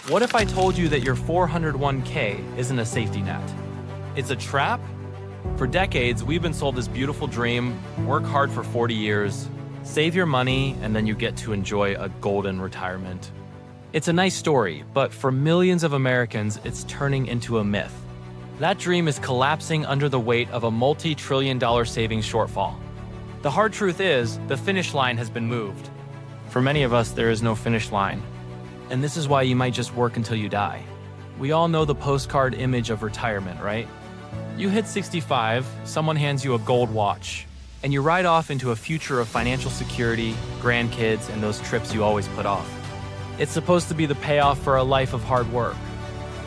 What if I told you that your 401k isn't a safety net? It's a trap? For decades, we've been sold this beautiful dream: work hard for 40 years, save your money, and then you get to enjoy a golden retirement. It's a nice story, but for millions of Americans, it's turning into a myth. That dream is collapsing under the weight of a multi-trillion-dollar savings shortfall. The hard truth is, the finish line has been moved. For many of us, there is no finish line. And this is why you might just work until you die. We all know the postcard image of retirement, right? You hit 65, someone hands you a gold watch, and you ride off into a future of financial security, grandkids, and those trips you always put off. It's supposed to be the payoff for a life of hard work.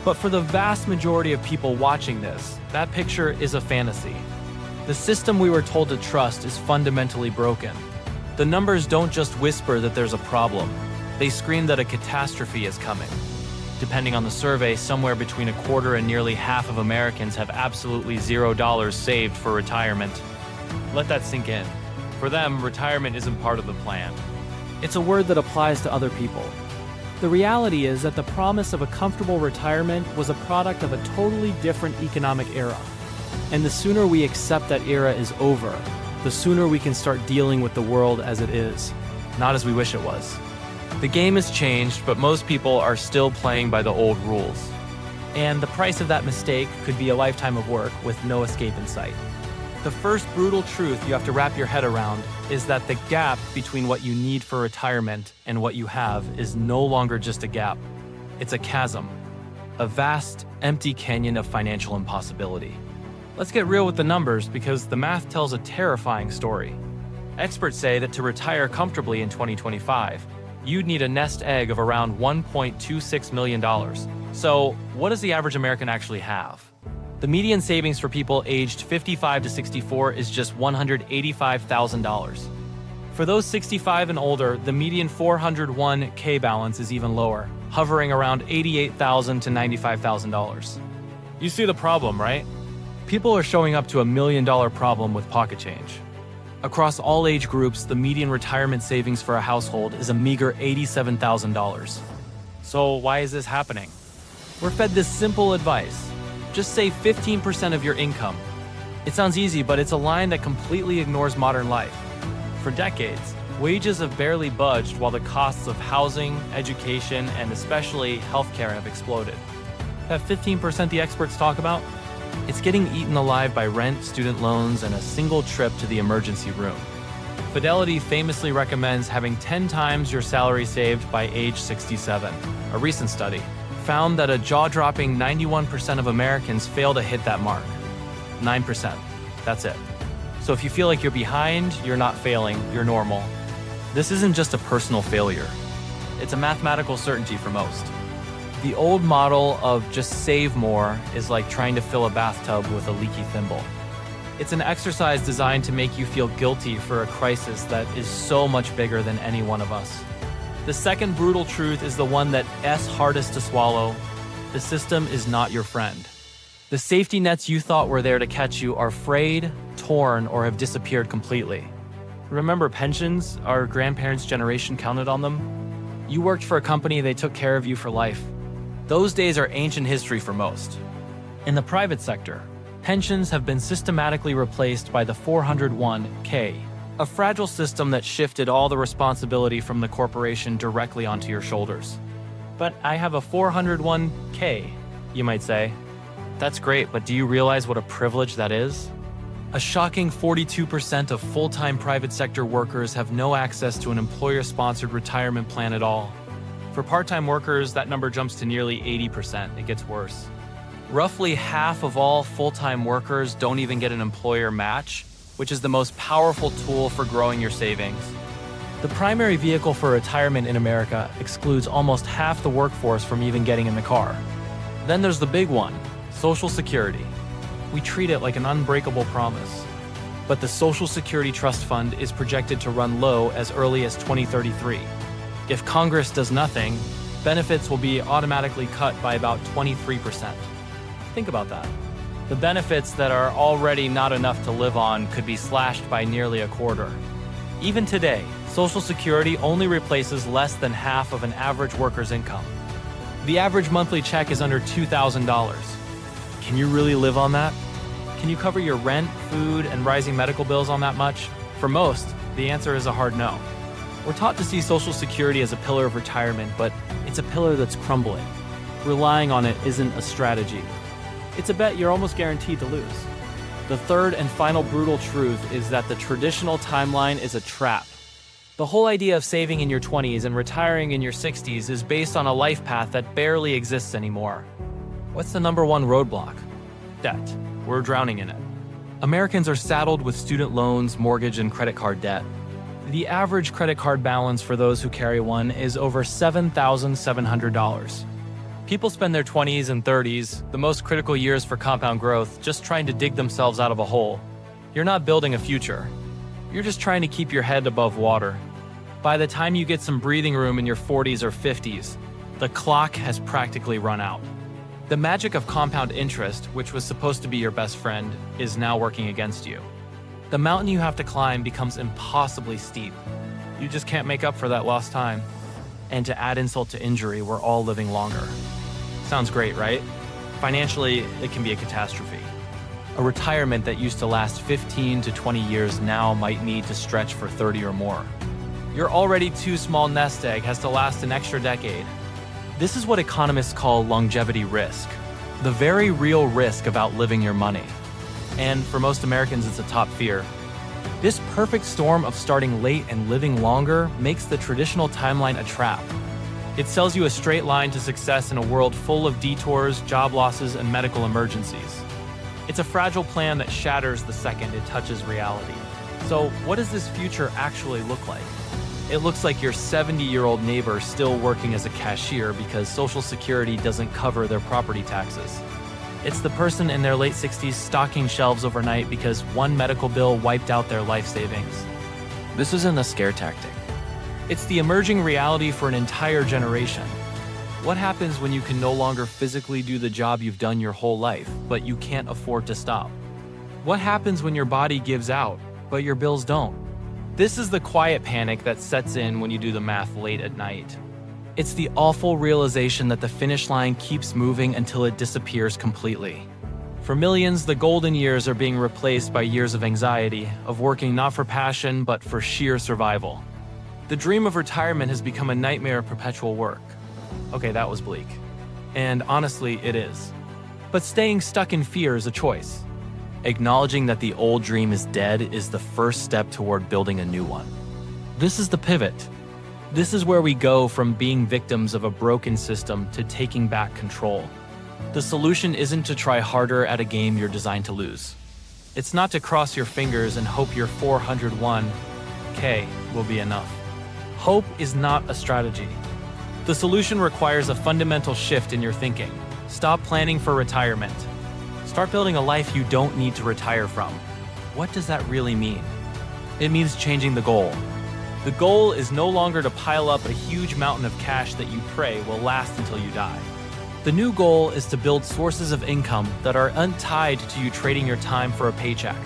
But for the vast majority of people watching this, that picture is a fantasy. The system we were told to trust is fundamentally broken. The numbers don't just whisper that there's a problem. They scream that a catastrophe is coming. Depending on the survey, somewhere between a quarter and nearly half of Americans have absolutely $0 saved for retirement. Let that sink in. For them, retirement isn't part of the plan. It's a word that applies to other people. The reality is that the promise of a comfortable retirement was a product of a totally different economic era. And the sooner we accept that era is over, the sooner we can start dealing with the world as it is, not as we wish it was. The game has changed, but most people are still playing by the old rules. And the price of that mistake could be a lifetime of work with no escape in sight. The first brutal truth you have to wrap your head around is that the gap between what you need for retirement and what you have is no longer just a gap. It's a chasm, a vast, empty canyon of financial impossibility. Let's get real with the numbers because the math tells a terrifying story. Experts say that to retire comfortably in 2025, you'd need a nest egg of around $1.26 million. So, what does the average American actually have? The median savings for people aged 55 to 64 is just $185,000. For those 65 and older, the median 401k balance is even lower, hovering around $88,000 to $95,000. You see the problem, right? People are showing up to $1 million problem with pocket change. Across all age groups, the median retirement savings for a household is a meager $87,000. So why is this happening? We're fed this simple advice: just save 15% of your income. It sounds easy, but it's a line that completely ignores modern life. For decades, wages have barely budged while the costs of housing, education, and especially healthcare have exploded. That 15% the experts talk about? It's getting eaten alive by rent, student loans, and a single trip to the emergency room. Fidelity famously recommends having 10 times your salary saved by age 67. A recent study found that a jaw-dropping 91% of Americans fail to hit that mark. 9%. That's it. So if you feel like you're behind, you're not failing, you're normal. This isn't just a personal failure. It's a mathematical certainty for most. The old model of just save more is like trying to fill a bathtub with a leaky thimble. It's an exercise designed to make you feel guilty for a crisis that is so much bigger than any one of us. The second brutal truth is the one that's hardest to swallow. The system is not your friend. The safety nets you thought were there to catch you are frayed, torn, or have disappeared completely. Remember pensions? Our grandparents' generation counted on them? You worked for a company, they took care of you for life. Those days are ancient history for most. In the private sector, pensions have been systematically replaced by the 401k, a fragile system that shifted all the responsibility from the corporation directly onto your shoulders. But I have a 401k, you might say. That's great, but do you realize what a privilege that is? A shocking 42% of full-time private sector workers have no access to an employer-sponsored retirement plan at all. For part-time workers, that number jumps to nearly 80%. It gets worse. Roughly half of all full-time workers don't even get an employer match, which is the most powerful tool for growing your savings. The primary vehicle for retirement in America excludes almost half the workforce from even getting in the car. Then there's the big one, Social Security. We treat it like an unbreakable promise. But the Social Security Trust Fund is projected to run low as early as 2033. If Congress does nothing, benefits will be automatically cut by about 23%. Think about that. The benefits that are already not enough to live on could be slashed by nearly a quarter. Even today, Social Security only replaces less than half of an average worker's income. The average monthly check is under $2,000. Can you really live on that? Can you cover your rent, food, and rising medical bills on that much? For most, the answer is a hard no. We're taught to see Social Security as a pillar of retirement, but it's a pillar that's crumbling. Relying on it isn't a strategy. It's a bet you're almost guaranteed to lose. The third and final brutal truth is that the traditional timeline is a trap. The whole idea of saving in your 20s and retiring in your 60s is based on a life path that barely exists anymore. What's the number one roadblock? Debt. We're drowning in it. Americans are saddled with student loans, mortgage, and credit card debt. The average credit card balance for those who carry one is over $7,700. People spend their 20s and 30s, the most critical years for compound growth, just trying to dig themselves out of a hole. You're not building a future. You're just trying to keep your head above water. By the time you get some breathing room in your 40s or 50s, the clock has practically run out. The magic of compound interest, which was supposed to be your best friend, is now working against you. The mountain you have to climb becomes impossibly steep. You just can't make up for that lost time. And to add insult to injury, we're all living longer. Sounds great, right? Financially, it can be a catastrophe. A retirement that used to last 15 to 20 years now might need to stretch for 30 or more. Your already too small nest egg has to last an extra decade. This is what economists call longevity risk, the very real risk of outliving your money. And for most Americans, it's a top fear. This perfect storm of starting late and living longer makes the traditional timeline a trap. It sells you a straight line to success in a world full of detours, job losses, and medical emergencies. It's a fragile plan that shatters the second it touches reality. So what does this future actually look like? It looks like your 70-year-old neighbor still working as a cashier because Social Security doesn't cover their property taxes. It's the person in their late 60s stocking shelves overnight because one medical bill wiped out their life savings. This isn't a scare tactic. It's the emerging reality for an entire generation. What happens when you can no longer physically do the job you've done your whole life, but you can't afford to stop? What happens when your body gives out, but your bills don't? This is the quiet panic that sets in when you do the math late at night. It's the awful realization that the finish line keeps moving until it disappears completely. For millions, the golden years are being replaced by years of anxiety, of working not for passion, but for sheer survival. The dream of retirement has become a nightmare of perpetual work. Okay, that was bleak. And honestly, it is. But staying stuck in fear is a choice. Acknowledging that the old dream is dead is the first step toward building a new one. This is the pivot. This is where we go from being victims of a broken system to taking back control. The solution isn't to try harder at a game you're designed to lose. It's not to cross your fingers and hope your 401k will be enough. Hope is not a strategy. The solution requires a fundamental shift in your thinking. Stop planning for retirement. Start building a life you don't need to retire from. What does that really mean? It means changing the goal. The goal is no longer to pile up a huge mountain of cash that you pray will last until you die. The new goal is to build sources of income that are untied to you trading your time for a paycheck.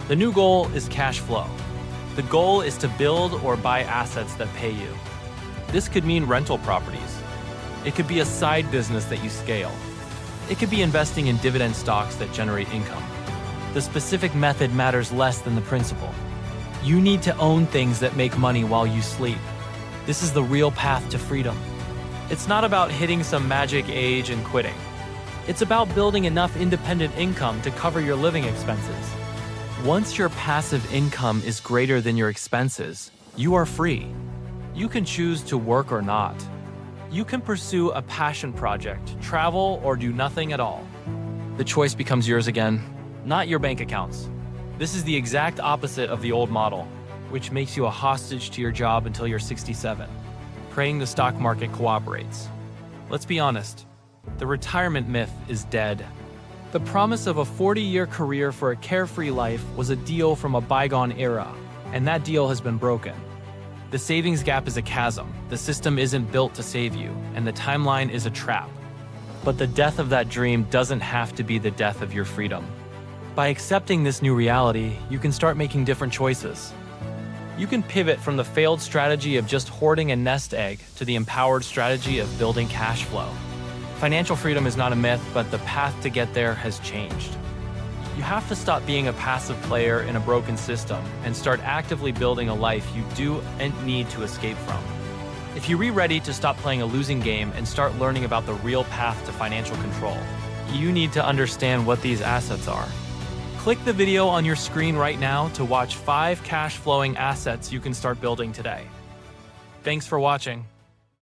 The new goal is cash flow. The goal is to build or buy assets that pay you. This could mean rental properties. It could be a side business that you scale. It could be investing in dividend stocks that generate income. The specific method matters less than the principle. You need to own things that make money while you sleep. This is the real path to freedom. It's not about hitting some magic age and quitting. It's about building enough independent income to cover your living expenses. Once your passive income is greater than your expenses, you are free. You can choose to work or not. You can pursue a passion project, travel, or do nothing at all. The choice becomes yours again, not your bank accounts. This is the exact opposite of the old model, which makes you a hostage to your job until you're 67, praying the stock market cooperates. Let's be honest, the retirement myth is dead. The promise of a 40-year career for a carefree life was a deal from a bygone era, and that deal has been broken. The savings gap is a chasm, the system isn't built to save you, and the timeline is a trap. But the death of that dream doesn't have to be the death of your freedom. By accepting this new reality, you can start making different choices. You can pivot from the failed strategy of just hoarding a nest egg to the empowered strategy of building cash flow. Financial freedom is not a myth, but the path to get there has changed. You have to stop being a passive player in a broken system and start actively building a life you do and need to escape from. If you're ready to stop playing a losing game and start learning about the real path to financial control, you need to understand what these assets are. Click the video on your screen right now to watch 5 cash flowing assets you can start building today. Thanks for watching.